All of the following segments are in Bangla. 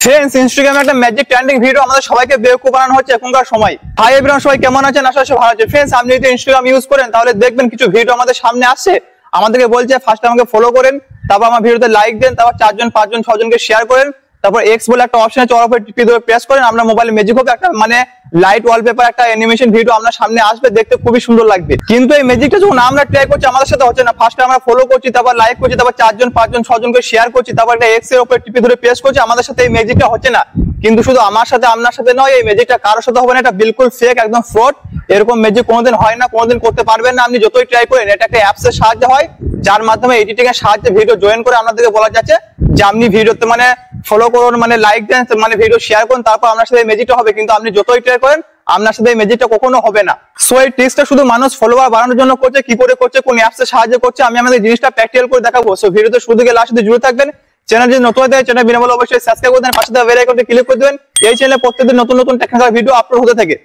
ফ্রেন্ডস, ইনস্টাগ্রামে একটা ম্যাজিক ট্রেন্ডিং ভিডিও আমাদের সবাইকে বেকুব বানানো হচ্ছে এখনকার সময়। হাই এভরিওয়ান, সবাই কেমন আছেন? আশা করি ভালো আছেন। ফ্রেন্ডস, আপনি যদি ইনস্টাগ্রাম ইউজ করেন তাহলে দেখবেন কিছু ভিডিও আমাদের সামনে আসছে, আমাদেরকে বলছে ফার্স্ট আমাকে ফলো করেন, তারপর আমার ভিডিওতে লাইক দেন, তারপর 4 জন 5 জন 6 জনকে শেয়ার করেন, তারপর এক্স বলে একটা অপশন আছে, ওর উপরে টিপে ধরে প্রেস করেন, আমরা মোবাইলে ম্যাজিক হবে একটা মানে লাইট ওয়ালপেপার একটা অ্যানিমেশন ভিডিও আপনার সামনে আসবে, দেখতে খুবই সুন্দর লাগবে। কিন্তু এই ম্যাজিকটা যখন আমরা ট্রাই করছি আমাদের সাথে হচ্ছে না। ফার্স্টে আমরা ফলো করছি, তারপর লাইক করছি, তারপর 4 জন 5 জন 6 জনকে শেয়ার করছি, তারপর একটা এক্স এর উপরে টিপে ধরে প্রেস করছি, আমাদের সাথে এই ম্যাজিকটা হচ্ছে না। কিন্তু শুধু আমার সাথে আপনার সাথে নয়, এই ম্যাজিকটা কারোর সাথে হবে না, এটা বিলকুল ফেক, একদম ফ্রড। এরকম ম্যাজিক কোনোদিন হয় না, কোনোদিন করতে পারবেন না আপনি যতই ট্রাই করেন। এটা একটা অ্যাপস এর সাহায্যে হয়, যার মাধ্যমে এডিটিং এর সাহায্যে ভিডিও জয়েন করে আপনাদেরকে বলা যাচ্ছে যে আপনি ভিডিওতে মানে ফলো করুন, মানে লাইক দেন, মানে ভিডিও শেয়ার করুন, তারপর আপনার সাথে এই ম্যাজিকটা হবে। কিন্তু আপনি যতই ট্রাই করেন আপনার সাথে এই ম্যাজিকটা কখনো হবে না। সো এই ট্রিক্সটা শুধু মানুষ ফলোয়ার বাড়ানোর জন্য করছে, কি করে করছে, কোন অ্যাপস এর সাহায্যে করছে, আমি আমাদের জিনিসটা প্র্যাকটিক্যাল করে দেখাবো। সো ভিডিওতে শুরু থেকে লাস্ট অবধি জুড়ে থাকবেন। চ্যানেল যদি নতুন হয় চ্যানেল বিনামূল্যে অবশ্যই সাবস্ক্রাইব করে দেন, পাশে থাকা বেল আইকনটি ক্লিক করে দেবেন। এই চ্যানেলে প্রত্যেকদিন নতুন নতুন টেকনিক্যাল ভিডিও আপলোড হতে থাকে।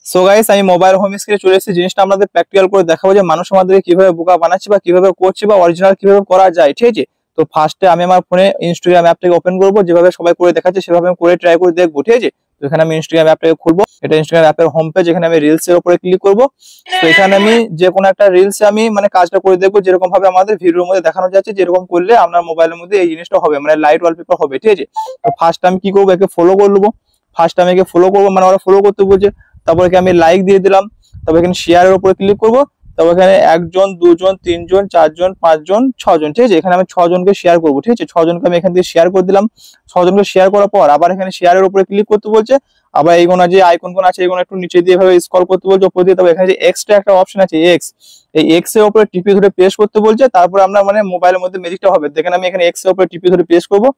সো গাইস, আমি মোবাইল হোম স্ক্রিনে চলে এসেছি, জিনিসটা আমাদের প্র্যাকটিক্যাল করে দেখাবো যে মানুষ আমাদেরকে কিভাবে বোকা বানাচ্ছে বা কিভাবে করছে বা অরিজিনাল কিভাবে করা যায়, ঠিক আছে? তো ফার্স্টে আমি আমার ফোনে ইনস্টাগ্রাম অ্যাপটাকে ওপেন করবো, যেভাবে সবাই করে দেখাচ্ছে সেভাবে আমি করে ট্রাই করে দেখবো, ঠিক আছে? তো এখানে আমি ইনস্টাগ্রাম অ্যাপটাকে খুলবো, এটা ইনস্টাগ্রাম অ্যাপের হোম পেজ, এখানে আমি রিলস এর উপরে ক্লিক করবো। তো এখানে আমি যে কোনো একটা রিলসে আমি মানে কাজটা করে দেখবো, যেরকম ভাবে আমাদের ভিডিওর মধ্যে দেখানো যাচ্ছে, যেরকম করলে আপনার মোবাইলের মধ্যে এই জিনিসটা হবে, মানে লাইট ওয়ালপেপার হবে, ঠিক আছে? তো ফার্স্ট আমি কি করবো, একে ফলো করে নেবো। ফার্স্ট আমি একে ফলো করবো, মানে ওরা ফলো করতে বলছে, তারপর একে আমি লাইক দিয়ে দিলাম, তারপর এখানে শেয়ারের উপরে ক্লিক করবো, তারপর এখানে 1 জন 2 জন 3 জন 4 জন 5 জন 6 জন, ঠিক আছে? এখানে আমি 6 জনকে শেয়ার করবো, ঠিক আছে? 6 জনকে আমি এখান থেকে শেয়ার করে দিলাম। 6 জনকে শেয়ার করার পর আবার এখানে শেয়ারের উপরে ক্লিক করতে বলছে, আবার এইগুলো যে আইকন কোন আছে এইগুলো একটু নিচে দিয়ে ভাবে স্ক্রল করতে বলছে উপর দিয়ে, তারপর এখানে যে এক্সট্রা একটা অপশন আছে এক্স, এই এক্স এর উপরে টিপে ধরে প্রেস করতে বলছে, তারপর আমরা মানে মোবাইলের মধ্যে ম্যাজিকটা হবে। দেখেন আমি এখানে এক্স এর উপরে টিপে ধরে প্রেস করবো,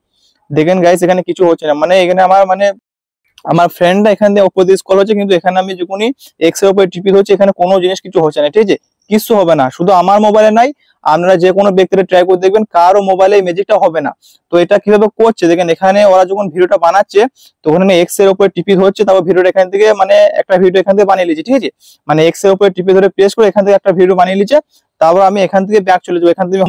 দেখেন গাইস এখানে কিছু হচ্ছে না, মানে এখানে আমার ফ্রেন্ডরা এখান দিয়ে উপর দিয়ে স্ক্রল হচ্ছে, কিন্তু এখানে আমি যখনই এক্স এর উপরে টিপি হচ্ছে এখানে কোনো জিনিস কিছু হচ্ছে না, ঠিক আছে? কিছু হবে না, শুধু আমার মোবাইলে নাই, আপনারা যে কোনো ব্যক্তিরা ট্রাই করে দেখবেন, কারো মোবাইলে এই ম্যাজিকটা হবে না। তো এটা কিভাবে করছে দেখেন, এখানে ওরা যখন ভিডিওটা বানাচ্ছে তখন আমি এক্স এর উপরে টিপি হচ্ছে, তারপর ভিডিওটা এখান থেকে মানে একটা ভিডিও এখান থেকে বানিয়ে নিয়েছি, ঠিক আছে? মানে এক্স এর উপরে টিপি ধরে প্রেস করে এখান থেকে একটা ভিডিও বানিয়ে নিয়েছে, তারপর আমি এখান থেকে ব্যাক চলে যাবো, এখান থেকে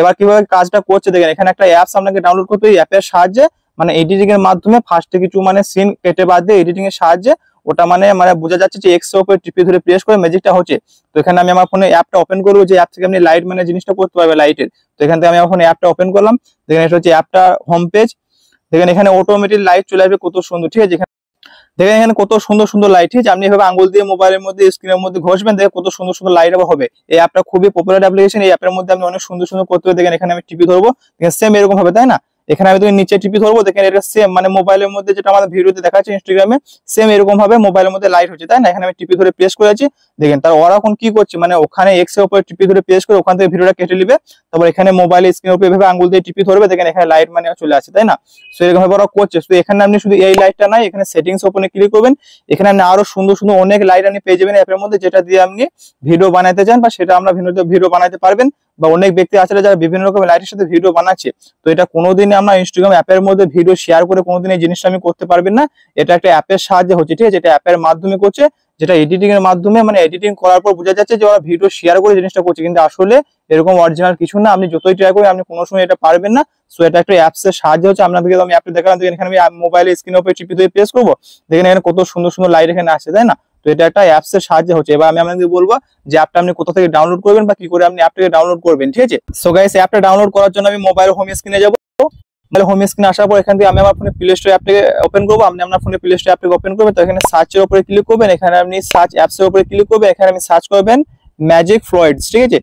এবার কিভাবে কাজটা করছে দেখেন, এখানে একটা অ্যাপস আপনাকে ডাউনলোড করতে হবে, এই অ্যাপের সাহায্যে মানে এডিটিং এর মাধ্যমে ফার্স্টে কিছু মানে সিন কেটে বাদ দিয়ে এডিটিং এর সাহায্যে ওটা মানে বোঝা যাচ্ছে যে এক্স এর উপরে টিপে ধরে প্রেস করে ম্যাজিকটা হচ্ছে। তো এখানে আমি আমার ফোনে অ্যাপটা ওপেন করবো, যে অ্যাপ থেকে আপনি লাইট মানে জিনিসটা করতে পারবে লাইটের। তো এখান থেকে আমি আমার ফোনে অ্যাপটা ওপেন করলাম, দেখেন এটা হচ্ছে অ্যাপটা হোম পেজ, দেখেন এখানে অটোমেটিক লাইট চলে আসবে, কত সুন্দর, ঠিক আছে? দেখেন এখানে কত সুন্দর সুন্দর লাইট, ঠিক আছে? আপনি এভাবে আঙ্গুল দিয়ে মোবাইলের মধ্যে স্ক্রিনের মধ্যে ঘষবেন, দেখেন কত সুন্দর সুন্দর লাইট হবে। এই অ্যাপটা খুবই পপুলার অ্যাপ্লিকেশন, এই অ্যাপের মধ্যে আপনি অনেক সুন্দর সুন্দর করতে হবে। দেখেন এখানে আমি টিপি ধরবো, দেখেন সেম এরকম হবে, তাই না? এখানে আমি নিচে টিপি ধরবো, দেখেন এটা সেম মানে মোবাইলের মধ্যে যেটা আমাদের ভিডিওতে দেখাচ্ছে ইনস্টাগ্রামে, সেম এরকম ভাবে মোবাইলের মধ্যে লাইট হচ্ছে, তাই না? এখানে আমি টিপি ধরে প্রেস করেছি, দেখেন তার ওরা এখন কি করছে, মানে ওখানে এক্স এর উপরে টিপি ধরে প্রেস করে ওখান থেকে ভিডিওটা কেটে নিবে, তারপর এখানে মোবাইলের স্ক্রিনের উপরে এভাবে আঙ্গুল দিয়ে টিপি ধরবে, দেখেন এখানে লাইট মানে চলে আসে, তাই না? সো এরকম ভাবে ওরা করছে। তো এখানে আপনি শুধু এই লাইটটা নাই, এখানে সেটিংস ওপেনে ক্লিক করবেন, এখানে আপনি আরো সুন্দর সুন্দর অনেক লাইট আপনি পেয়ে যাবেন অ্যাপের মধ্যে, যেটা দিয়ে আপনি ভিডিও বানাতে চান বা সেটা আমরা ভিডিও বানাতে পারবেন। বা অনেক ব্যক্তি আছে যারা বিভিন্ন রকমের লাইটের সাথে ভিডিও বানাচ্ছে, তো এটা কোনোদিন আমরা ইনস্টাগ্রাম অ্যাপের মধ্যে ভিডিও শেয়ার করে কোনোদিন এই জিনিসটা আমি করতে পারবেন না। এটা একটা অ্যাপের সাহায্যে হচ্ছে, ঠিক আছে? এটা অ্যাপের মাধ্যমে করছে, যেটা এডিটিং এর মাধ্যমে মানে এডিটিং করার পর বোঝা যাচ্ছে যে ওরা ভিডিও শেয়ার করে জিনিসটা করছে, কিন্তু আসলে এরকম অরিজিনাল কিছু না। আপনি যতই ট্রাই করেন আপনি কোনো সময় এটা পারবেন না। সো এটা একটা অ্যাপস এর সাহায্য হচ্ছে। আপনাদেরকে আমি অ্যাপটা দেখালাম, এখানে আমি মোবাইলের স্ক্রিনের উপরে টিপে দিয়ে প্রেস করবো, দেখেন এখানে কত সুন্দর সুন্দর লাইট এখানে আসছে, তাই না? তো এটা একটা অ্যাপস এর সাহায্যে হচ্ছে। এবার আমি আপনাদের বলবো যে অ্যাপটা আপনি কোথা থেকে ডাউনলোড করবেন বা কি করে আপনি অ্যাপটাকে ডাউনলোড করবেন, ঠিক আছে? সো গাইস, অ্যাপটা ডাউনলোড করার জন্য আমি মোবাইল হোম স্ক্রিনে যাবো। হোম স্ক্রিনে আসার পর এখান থেকে আমি আমার ফোনে প্লে স্টোর অ্যাপটাকে ওপেন করবো, আপনি আপনার ফোনে প্লে স্টোর অ্যাপটাকে ওপেন করবেন। তো এখানে সার্চের উপরে ক্লিক করবেন, এখানে আপনি সার্চ অ্যাপস এর উপরে ক্লিক করবেন, এখানে আপনি সার্চ করবেন ম্যাজিক ফ্লুইডস, ঠিক আছে?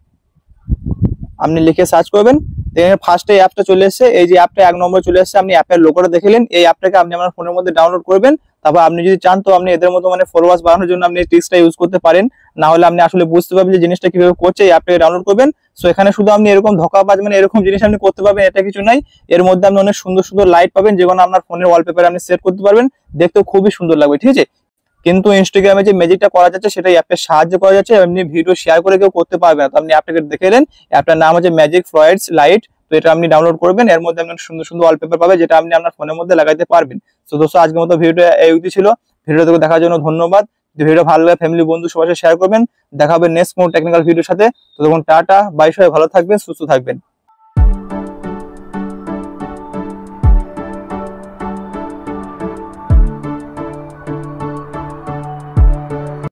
আপনি লিখে সার্চ করবেন, দেখেন ফার্স্টে অ্যাপটা চলে এসেছে, এই যে অ্যাপটা 1 নম্বরে চলে এসেছে, আপনি অ্যাপের লোগোটা দেখলেন, এই অ্যাপটাকে আপনি আপনার ফোনের মধ্যে ডাউনলোড করবেন। তারপর আপনি যদি চান তো আপনি এদের মতো মানে ফলোয়ার্স বাড়ানোর জন্য আপনি এই ট্রিক্সটা ইউজ করতে পারেন, না হলে আপনি আসলে বুঝতে পারবেন যে জিনিসটা কিভাবে করছে, এই অ্যাপটাকে ডাউনলোড করবেন। সো এখানে শুধু আপনি এরকম ধোঁকাবাজ মানে এরকম জিনিস আপনি করতে পারবেন, এটা কিছু নাই। এর মধ্যে আপনি অনেক সুন্দর সুন্দর লাইট পাবেন, যেগুলো আপনার ফোনের ওয়ালপেপারে আপনি সেট করতে পারবেন, দেখতেও খুবই সুন্দর লাগবে, ঠিক আছে? কিন্তু ইনস্টাগ্রামে যে ম্যাজিকটা করা যাচ্ছে সেটা অ্যাপের সাহায্যে করা যাচ্ছে, এমনি ভিডিও শেয়ার করে কেউ করতে পারবে না। তো আপনি অ্যাপটাকে দেখে নেন, অ্যাপটার নাম হচ্ছে ম্যাজিক ফ্লুইডস লাইট। তো এটা আপনি ডাউনলোড করবেন, এর মধ্যে আপনি সুন্দর সুন্দর ওয়ালপেপার পাবেন, যেটা আপনি আপনার ফোনের মধ্যে লাগাইতে পারবেন। তো দোস্ত, আজকের মতো ভিডিওটা এই অবধি ছিল। ভিডিওটা দেখার জন্য ধন্যবাদ। ভিডিও ভালো লাগে ফ্যামিলি বন্ধু সবার সাথে শেয়ার করবেন। দেখা হবে নেক্সট কোনো টেকনিক্যাল ভিডিওর সাথে। ততক্ষণ টাটা বাই, সবাই ভালো থাকবেন, সুস্থ থাকবেন।